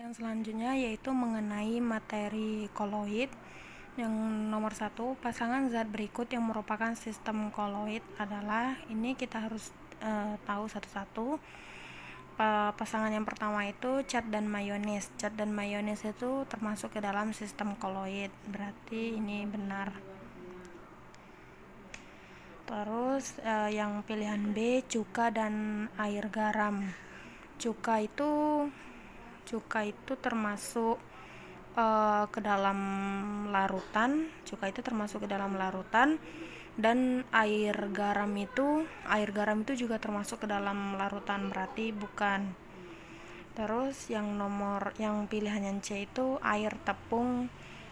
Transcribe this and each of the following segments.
Yang selanjutnya yaitu mengenai materi koloid. Yang nomor 1, pasangan zat berikut yang merupakan sistem koloid adalah, ini kita harus tahu satu-satu. Pasangan yang pertama itu cat dan mayonis. Cat dan mayonis itu termasuk ke dalam sistem koloid, berarti ini benar. Terus yang pilihan B, cuka dan air garam. Cuka itu termasuk ke dalam larutan. Cuka itu termasuk ke dalam larutan, dan air garam itu juga termasuk ke dalam larutan, berarti bukan. Terus yang pilihan yang C itu air tepung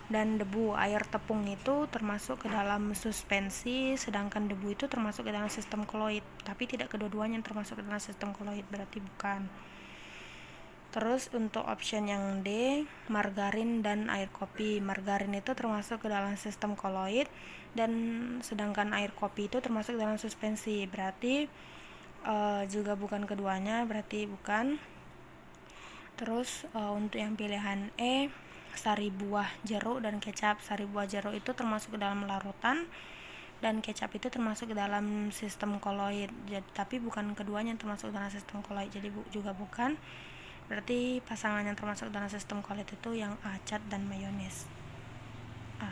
dan debu. Air tepung itu termasuk ke dalam suspensi, sedangkan debu itu termasuk ke dalam sistem koloid, tapi tidak kedua-duanya termasuk ke dalam sistem koloid, berarti bukan. Terus untuk option yang D, margarin dan air kopi. Margarin itu termasuk ke dalam sistem koloid, dan sedangkan air kopi itu termasuk dalam suspensi, berarti juga bukan keduanya, berarti bukan. Terus untuk yang pilihan E, sari buah jeruk dan kecap. Sari buah jeruk itu termasuk ke dalam larutan, dan kecap itu termasuk ke dalam sistem koloid, tapi bukan keduanya termasuk dalam sistem koloid, jadi juga bukan. Berarti pasangan yang termasuk dalam sistem koloid itu yang A, cat dan mayonis. A.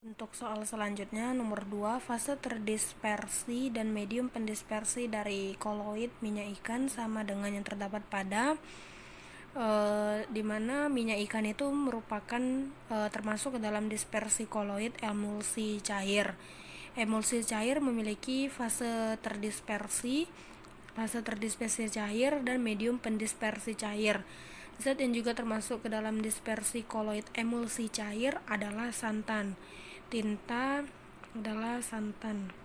Untuk soal selanjutnya, nomor 2, fase terdispersi dan medium pendispersi dari koloid minyak ikan sama dengan yang terdapat pada di mana minyak ikan itu merupakan termasuk ke dalam dispersi koloid emulsi cair. Emulsi cair memiliki fase terdispersi cair dan medium pendispersi cair. Zat yang juga termasuk ke dalam dispersi koloid emulsi cair adalah santan. Tinta adalah santan.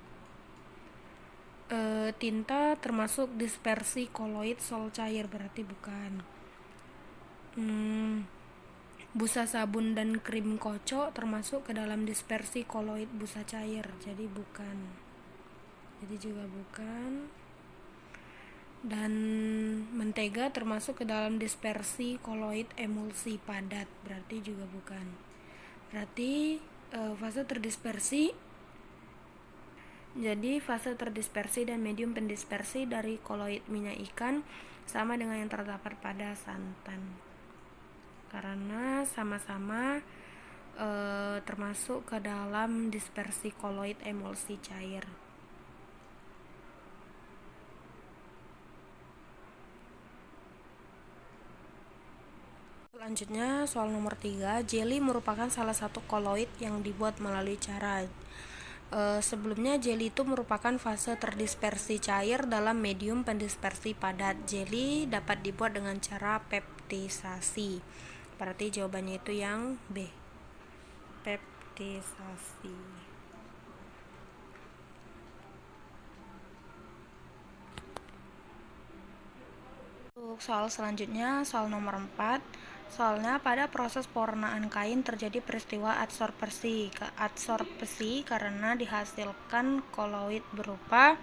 Tinta termasuk dispersi koloid sol cair, berarti bukan. Busa sabun dan krim kocok termasuk ke dalam dispersi koloid busa cair, jadi bukan. Jadi juga bukan. Dan mentega termasuk ke dalam dispersi koloid emulsi padat, berarti juga bukan. Berarti fase terdispersi, jadi fase terdispersi dan medium pendispersi dari koloid minyak ikan sama dengan yang terdapat pada santan, karena sama-sama termasuk ke dalam dispersi koloid emulsi cair. Selanjutnya soal nomor 3, jelly merupakan salah satu koloid yang dibuat melalui cara sebelumnya jelly itu merupakan fase terdispersi cair dalam medium pendispersi padat. Jelly dapat dibuat dengan cara peptisasi, berarti jawabannya itu yang B, peptisasi. Untuk soal selanjutnya, soal nomor 4, soalnya pada proses pewarnaan kain terjadi peristiwa adsorpsi karena dihasilkan koloid berupa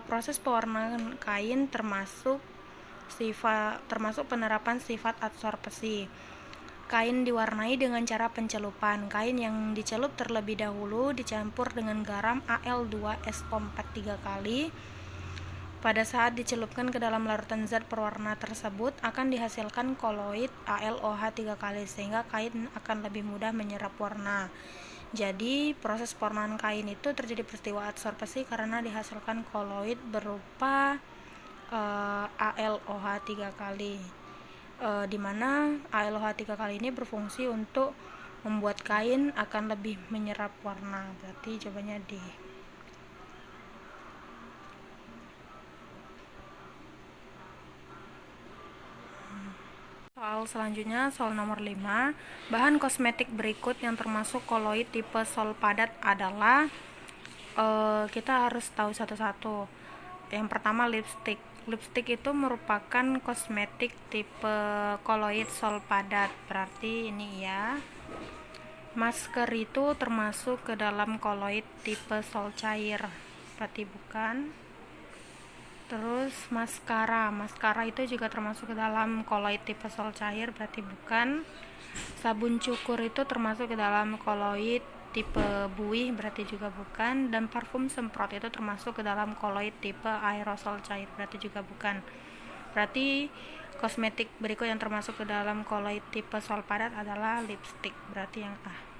proses pewarnaan kain termasuk penerapan sifat adsorpsi. Kain diwarnai dengan cara pencelupan. Kain yang dicelup terlebih dahulu dicampur dengan garam Al2SO4 3 kali. Pada saat dicelupkan ke dalam larutan zat perwarna tersebut akan dihasilkan koloid AlOH 3 kali, sehingga kain akan lebih mudah menyerap warna. Jadi proses pewarnaan kain itu terjadi peristiwa adsorpsi karena dihasilkan koloid berupa AlOH 3 kali, di mana AlOH 3 kali ini berfungsi untuk membuat kain akan lebih menyerap warna, berarti jawabannya D. Soal selanjutnya, soal nomor 5, bahan kosmetik berikut yang termasuk koloid tipe sol padat adalah, kita harus tahu satu-satu. Yang pertama lipstick. Lipstick itu merupakan kosmetik tipe koloid sol padat, berarti ini ya. Masker itu termasuk ke dalam koloid tipe sol cair, berarti bukan. Terus maskara itu juga termasuk ke dalam koloid tipe sol cair, berarti bukan. Sabun cukur itu termasuk ke dalam koloid tipe buih, berarti juga bukan. Dan parfum semprot itu termasuk ke dalam koloid tipe aerosol cair, berarti juga bukan. Berarti kosmetik berikut yang termasuk ke dalam koloid tipe sol padat adalah lipstick, berarti yang A.